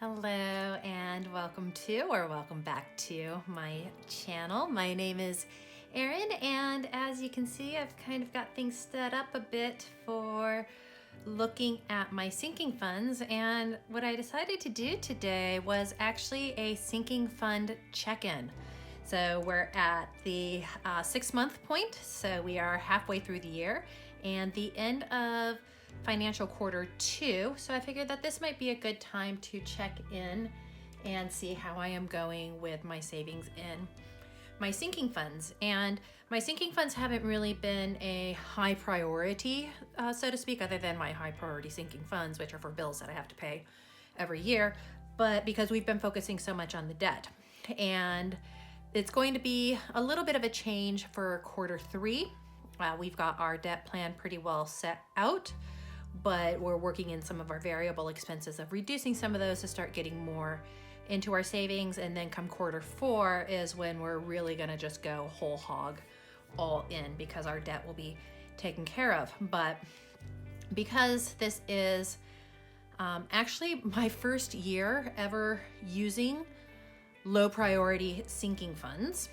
Hello and welcome back to my channel. My name is Erin, and as you can see, I've kind of got things set up a bit for looking at my sinking funds. And what I decided to do today was actually a sinking fund check-in. So we're at the 6-month point. So we are halfway through the year and the end of financial quarter 2. So I figured that this might be a good time to check in and see how I am going with my savings in my sinking funds. And my sinking funds haven't really been a high priority, so to speak, other than my high priority sinking funds, which are for bills that I have to pay every year, but because we've been focusing so much on the debt. And it's going to be a little bit of a change for quarter 3. We've got our debt plan pretty well set out, but we're working in some of our variable expenses of reducing some of those to start getting more into our savings. And then come quarter 4 is when we're really gonna just go whole hog all in, because our debt will be taken care of. But because this is actually my first year ever using low priority sinking funds,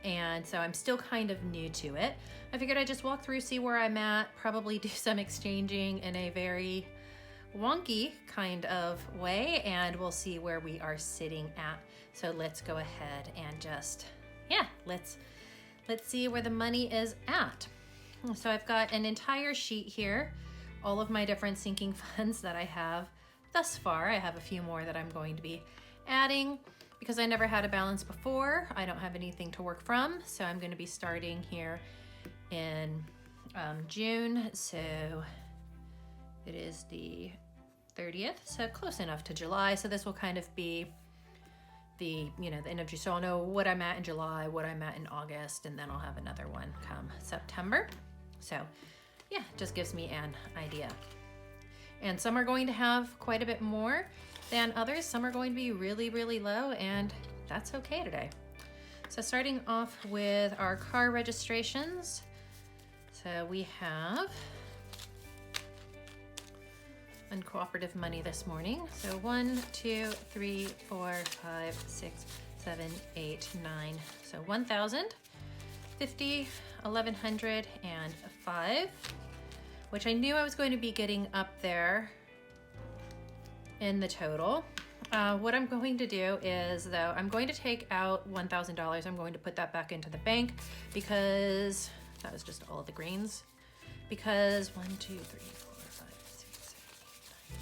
and so I'm still kind of new to it, I figured I'd just walk through, see where I'm at, probably do some exchanging in a very wonky kind of way, and we'll see where we are sitting at. So let's go ahead and just, let's see where the money is at. So I've got an entire sheet here, all of my different sinking funds that I have thus far. I have a few more that I'm going to be adding. Because I never had a balance before, I don't have anything to work from, so I'm going to be starting here in June. So it is the 30th, so close enough to July. So this will kind of be the end of June. So I'll know what I'm at in July, what I'm at in August, and then I'll have another one come September. So yeah, just gives me an idea. And some are going to have quite a bit more than others. Some are going to be really, really low, and that's okay today. So starting off with our car registrations. So we have uncooperative money this morning. So 1, 2, 3, 4, 5, 6, 7, 8, 9. So 1,000, 50, 1,105, which I knew I was going to be getting up there in the total. What I'm going to do is, though, I'm going to take out $1,000. I'm going to put that back into the bank, because that was just all of the greens. Because 1, 2, 3, 4, 5, 6, 7, 8, 9,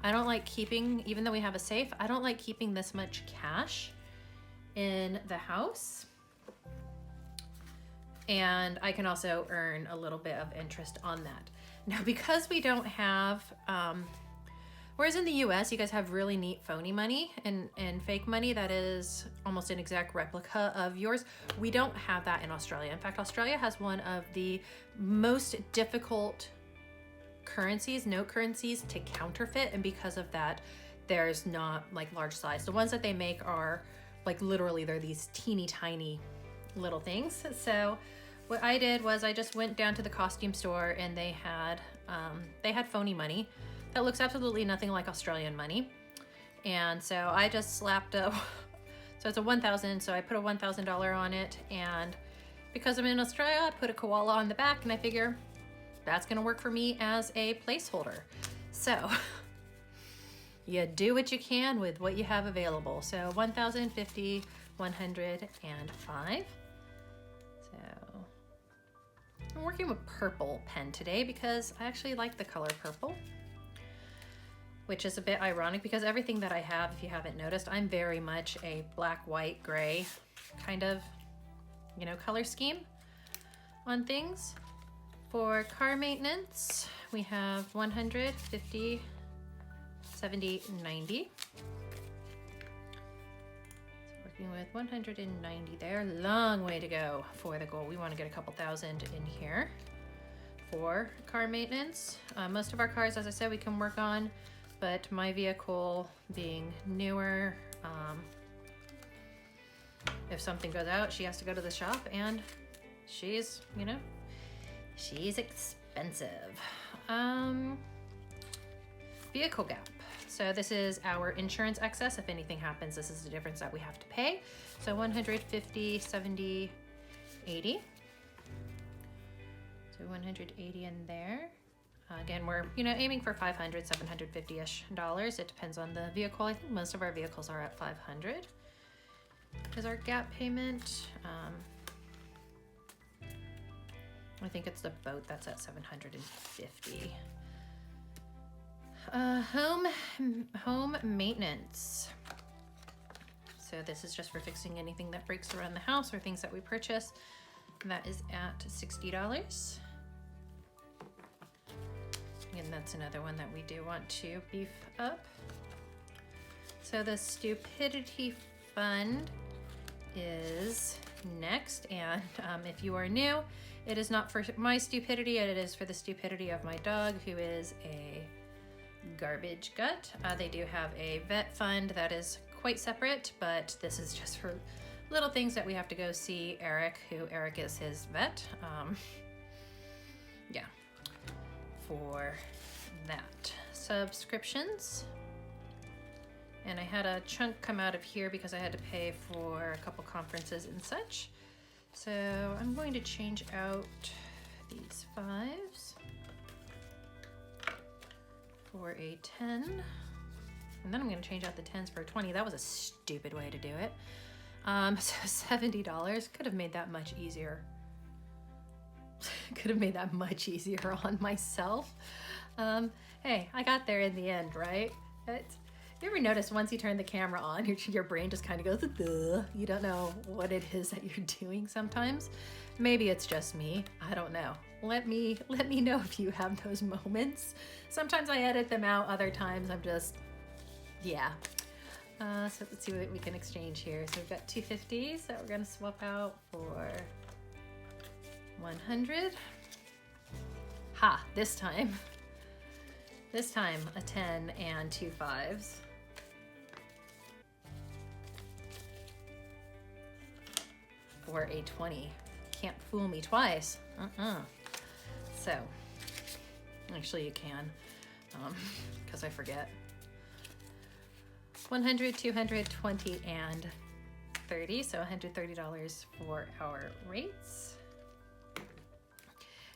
10. I don't like keeping, even though we have a safe, I don't like keeping this much cash in the house. And I can also earn a little bit of interest on that. Now, because we don't have, whereas in the US, you guys have really neat phony money and fake money that is almost an exact replica of yours. We don't have that in Australia. In fact, Australia has one of the most difficult currencies, note currencies, to counterfeit. And because of that, there's not like large size. The ones that they make are like literally, they're these teeny tiny little things. So what I did was I just went down to the costume store, and they had phony money that looks absolutely nothing like Australian money. And so I just slapped a, so it's a 1,000, so I put a $1,000 on it. And because I'm in Australia, I put a koala on the back, and I figure that's gonna work for me as a placeholder. So you do what you can with what you have available. So 1,000, 50, 105. So I'm working with purple pen today because I actually like the color purple, which is a bit ironic because everything that I have, if you haven't noticed, I'm very much a black, white, gray kind of, color scheme on things. For car maintenance, we have 100, 50, 70, 90. So working with 190 there. Long way to go for the goal. We want to get a couple thousand in here for car maintenance. Most of our cars, as I said, we can work on, but my vehicle being newer, if something goes out, she has to go to the shop, and she's, she's expensive. Vehicle gap. So So this is our insurance excess. If anything happens, this is the difference that we have to pay. So 150, 70, 80. So 180 in there. Again, we're aiming for $500, $750-ish. It depends on the vehicle. I think most of our vehicles are at 500. Is our gap payment? I think it's the boat that's at 750. Home maintenance. So this is just for fixing anything that breaks around the house or things that we purchase. That is at $60. And that's another one that we do want to beef up. So the stupidity fund is next, and if you are new, it is not for my stupidity, it is for the stupidity of my dog, who is a garbage gut. They do have a vet fund that is quite separate, but this is just for little things that we have to go see Eric, who Eric is his vet. Yeah, for that. Subscriptions. And I had a chunk come out of here because I had to pay for a couple conferences and such. So I'm going to change out these 5s for a 10. And then I'm going to change out the 10s for a 20. That was a stupid way to do it. So $70. Could have made that much easier. Could have made that much easier on myself. Hey, I got there in the end, right? You ever notice once you turn the camera on, your brain just kind of goes, duh. You don't know what it is that you're doing sometimes. Maybe it's just me. I don't know. Let me know if you have those moments. Sometimes I edit them out. Other times I'm just, yeah. So let's see what we can exchange here. So we've got 250s that we're going to swap out for 100. Ha, this time a 10 and 2 5s. For a 20. Can't fool me twice. So, actually you can, because I forget. 100, 200, 20, and 30. So $130 for our rates.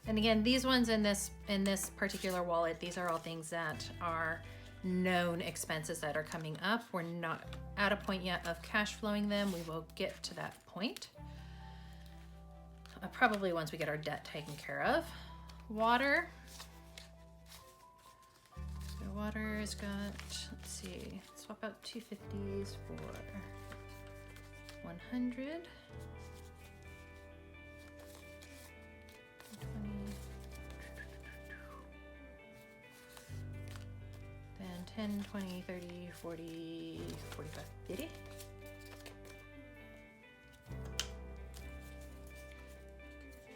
And again, these ones in this particular wallet, these are all things that are known expenses that are coming up. We're not at a point yet of cash flowing them. We will get to that point. Probably once we get our debt taken care of. Water. So water's got, let's see, swap out 250s for 100. 10, 20, 30, 40, 45, 50.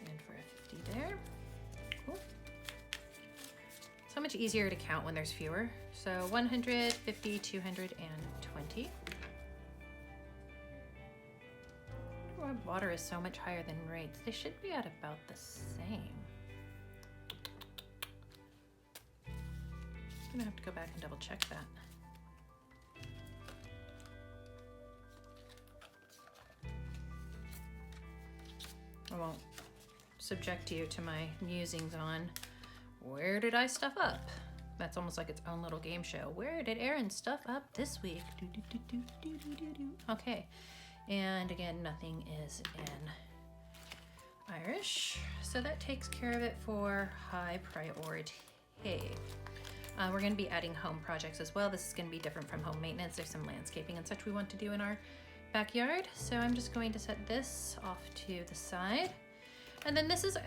And for a 50 there. Cool. So much easier to count when there's fewer. So 100, 50, 220. Why water is so much higher than rates? They should be at about the same. I'm gonna have to go back and double check that. I won't subject you to my musings on where did I stuff up? That's almost like its own little game show. Where did Erin stuff up this week? Okay, and again, nothing is in Irish, so that takes care of it for high priority. We're going to be adding home projects as well. This is going to be different from home maintenance. There's some landscaping and such we want to do in our backyard. So I'm just going to set this off to the side. And then this is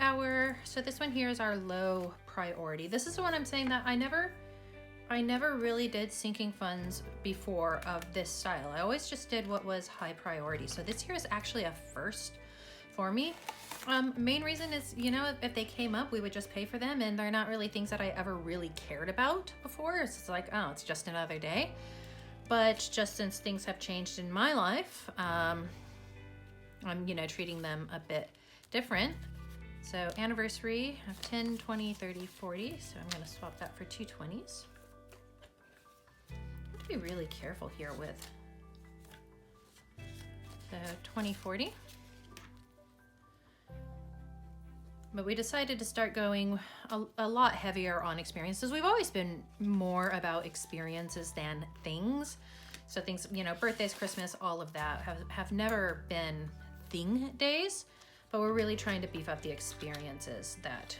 so this one here is our low priority. This is the one I'm saying that I never really did sinking funds before of this style. I always just did what was high priority. So this here is actually a first for me. Main reason is, if they came up, we would just pay for them, and they're not really things that I ever really cared about before. It's just like, oh, it's just another day. But just since things have changed in my life, I'm, treating them a bit different. So anniversary of 10, 20, 30, 40. So I'm going to swap that for 2 20s. be really careful here with. So 2040. But we decided to start going a lot heavier on experiences. We've always been more about experiences than things. So things, you know, birthdays, Christmas, all of that have never been thing days, but we're really trying to beef up the experiences that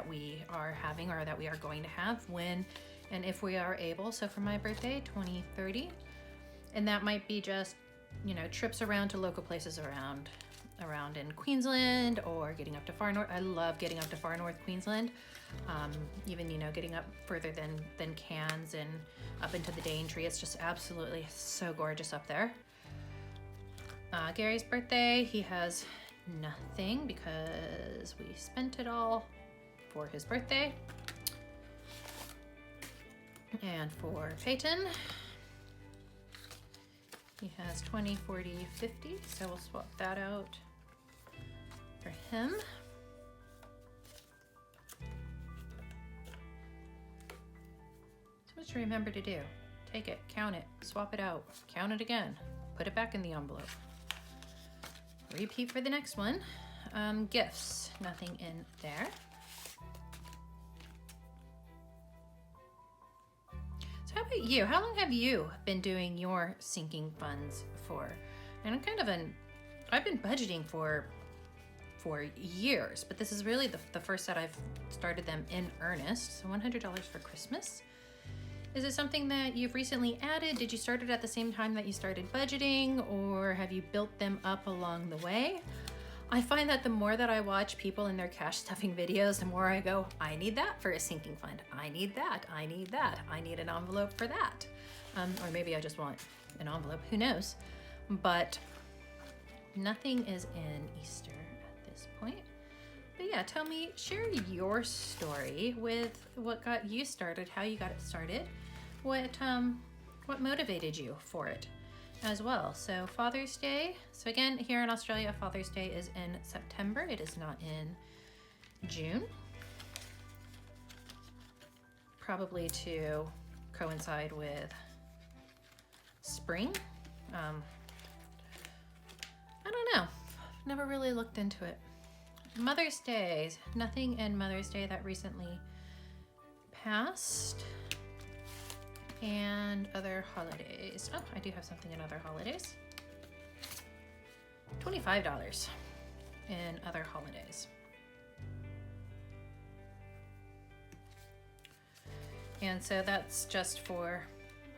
we are having, or that we are going to have when and if we are able. So for my birthday, 2030, and that might be just, you know, trips around to local places around in Queensland, or getting up to far north. I love getting up to far north Queensland. Even, you know, getting up further than Cairns and up into the Daintree. It's just absolutely so gorgeous up there. Gary's birthday, he has nothing because we spent it all for his birthday. And for Peyton, he has 20, 40, 50, so we'll swap that out for him. So what to remember to do? Take it, count it, swap it out, count it again, put it back in the envelope. Repeat for the next one. Gifts, nothing in there. So how about you? How long have you been doing your sinking funds for? And I've been budgeting for years, but this is really the first that I've started them in earnest. So $100 for Christmas. Is it something that you've recently added? Did you start it at the same time that you started budgeting, or have you built them up along the way? I find that the more that I watch people in their cash stuffing videos, the more I go, I need that for a sinking fund. I need that. I need that. I need an envelope for that. Or maybe I just want an envelope. Who knows? But nothing is in Easter at this point. But yeah, tell me, share your story with what got you started, how you got it started, what motivated you for it as well. So Father's Day. So again, here in Australia, Father's Day is in September. It is not in June. Probably to coincide with spring. I don't know. Never really looked into it. Mother's Day. Nothing in Mother's Day that recently passed. And other holidays. Oh, I do have something in other holidays. $25 in other holidays. And so that's just for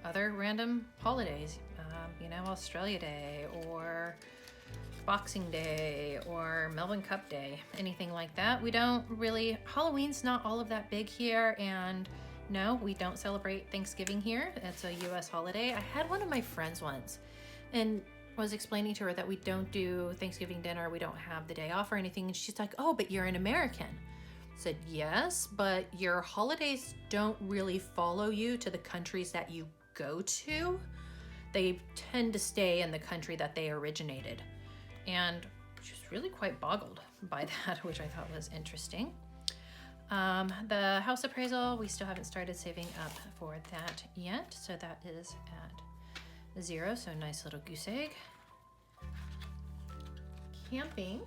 other random holidays. You know, Australia Day, or Boxing Day, or Melbourne Cup Day, anything like that. We don't really, Halloween's not all of that big here, and no, we don't celebrate Thanksgiving here. It's a US holiday. I had one of my friends once and was explaining to her that we don't do Thanksgiving dinner, we don't have the day off or anything, and she's like, oh, but you're an American. I said, yes, but your holidays don't really follow you to the countries that you go to. They tend to stay in the country that they originated. And she was really quite boggled by that, which I thought was interesting. The house appraisal, we still haven't started saving up for that yet. So that is at 0, so nice little goose egg. Camping.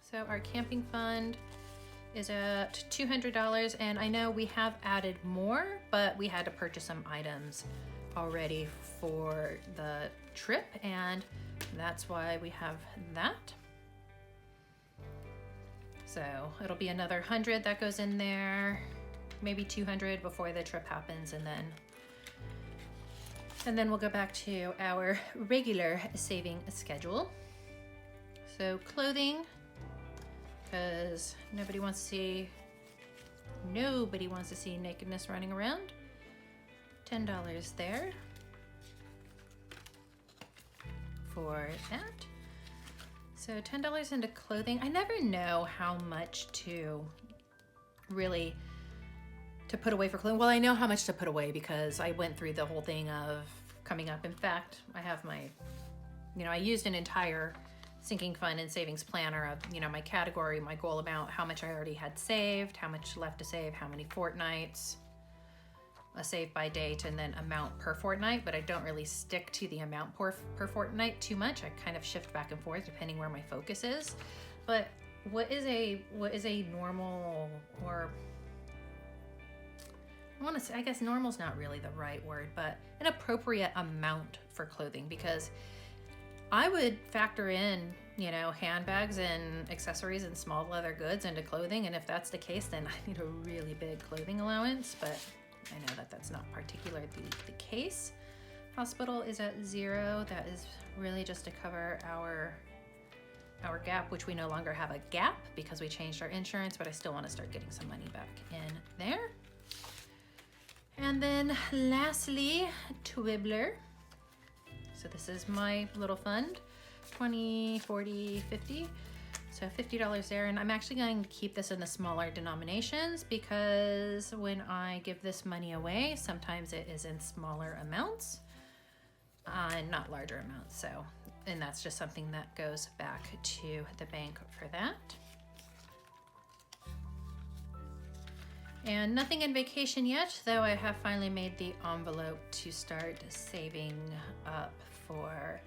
So our camping fund is at $200, and I know we have added more, but we had to purchase some items already for the trip, and that's why we have that. So it'll be another 100 that goes in there, maybe 200 before the trip happens, and then we'll go back to our regular saving schedule. So clothing, because nobody wants to see nakedness running around. $10 there for that. So $10 into clothing. I never know how much to really put away for clothing. Well, I know how much to put away because I went through the whole thing of coming up. In fact, I have I used an entire sinking fund and savings planner of, my category, my goal amount, how much I already had saved, how much left to save, how many fortnights, a save by date and then amount per fortnight, but I don't really stick to the amount per fortnight too much. I kind of shift back and forth depending where my focus is. But what is a normal, or I want to say, I guess normal's not really the right word, but an appropriate amount for clothing? Because I would factor in, you know, handbags and accessories and small leather goods into clothing. And if that's the case, then I need a really big clothing allowance, but I know that that's not particularly the case. Hospital is at 0. That is really just to cover our gap, which we no longer have a gap because we changed our insurance, but I still want to start getting some money back in there. And then lastly, Twibbler. So this is my little fund, 20, 40, 50. So $50 there, and I'm actually going to keep this in the smaller denominations because when I give this money away, sometimes it is in smaller amounts and not larger amounts. So, and that's just something that goes back to the bank for that. And nothing in vacation yet, though I have finally made the envelope to start saving up for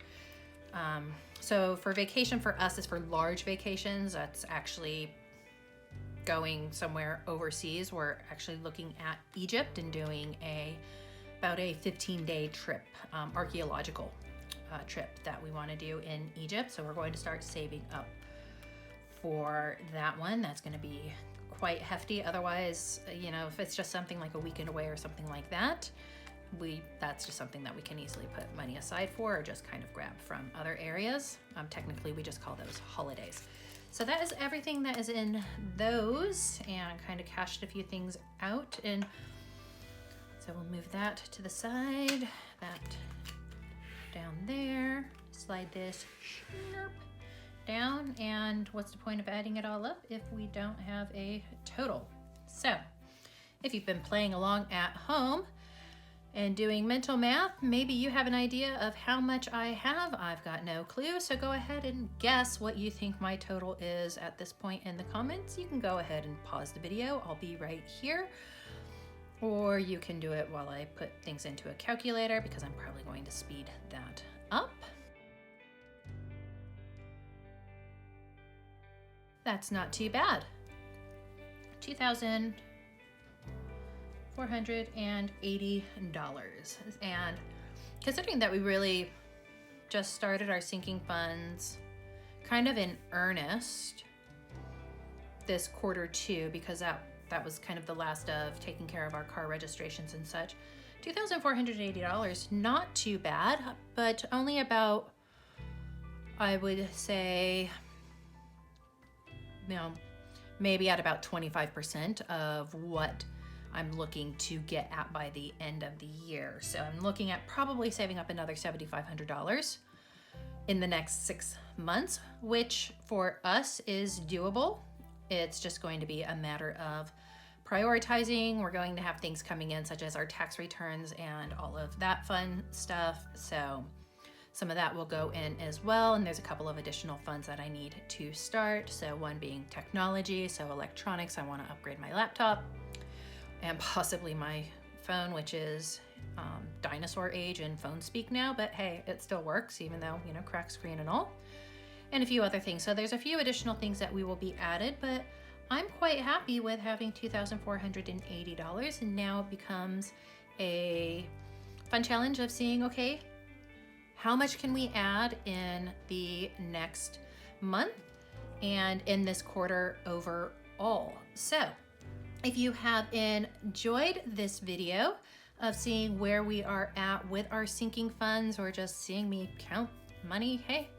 so for vacation for us is for large vacations. That's actually going somewhere overseas. We're actually looking at Egypt and doing about a 15-day trip, archaeological trip that we want to do in Egypt. So we're going to start saving up for that one. That's going to be quite hefty. Otherwise, you know, if it's just something like a weekend away or something like that, that's just something that we can easily put money aside for or just kind of grab from other areas. Technically, we just call those holidays. So that is everything that is in those, and kind of cashed a few things out. And so we'll move that to the side, that down there, slide this down. And what's the point of adding it all up if we don't have a total? So if you've been playing along at home and doing mental math, maybe you have an idea of how much I have. I've got no clue, so go ahead and guess what you think my total is at this point in the comments. You can go ahead and pause the video. I'll be right here. Or you can do it while I put things into a calculator, because I'm probably going to speed that up. That's not too bad. $2,480. And considering that we really just started our sinking funds kind of in earnest this Q2, because that was kind of the last of taking care of our car registrations and such, $2,480, not too bad, but only about, I would say, you know, maybe at about 25% of what I'm looking to get at by the end of the year. So I'm looking at probably saving up another $7,500 in the next 6 months, which for us is doable. It's just going to be a matter of prioritizing. We're going to have things coming in such as our tax returns and all of that fun stuff. So some of that will go in as well. And there's a couple of additional funds that I need to start. So one being technology, so electronics. I want to upgrade my laptop and possibly my phone, which is dinosaur age and phone speak now, but hey, it still works, even though, you know, cracked screen and all, and a few other things. So there's a few additional things that we will be added, but I'm quite happy with having $2,480, and now it becomes a fun challenge of seeing, okay, how much can we add in the next month and in this quarter overall? So if you have enjoyed this video of seeing where we are at with our sinking funds, or just seeing me count money, hey,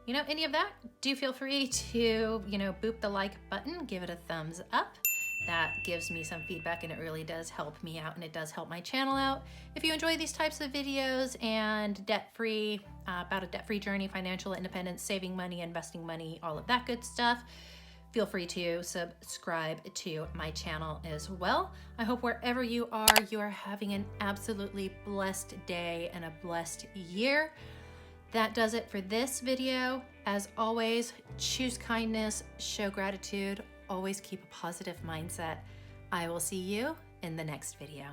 you know, any of that, do feel free to, you know, boop the like button, give it a thumbs up. That gives me some feedback, and it really does help me out, and it does help my channel out. If you enjoy these types of videos and debt-free, about a debt-free journey, financial independence, saving money, investing money, all of that good stuff, feel free to subscribe to my channel as well. I hope wherever you are having an absolutely blessed day and a blessed year. That does it for this video. As always, choose kindness, show gratitude, always keep a positive mindset. I will see you in the next video.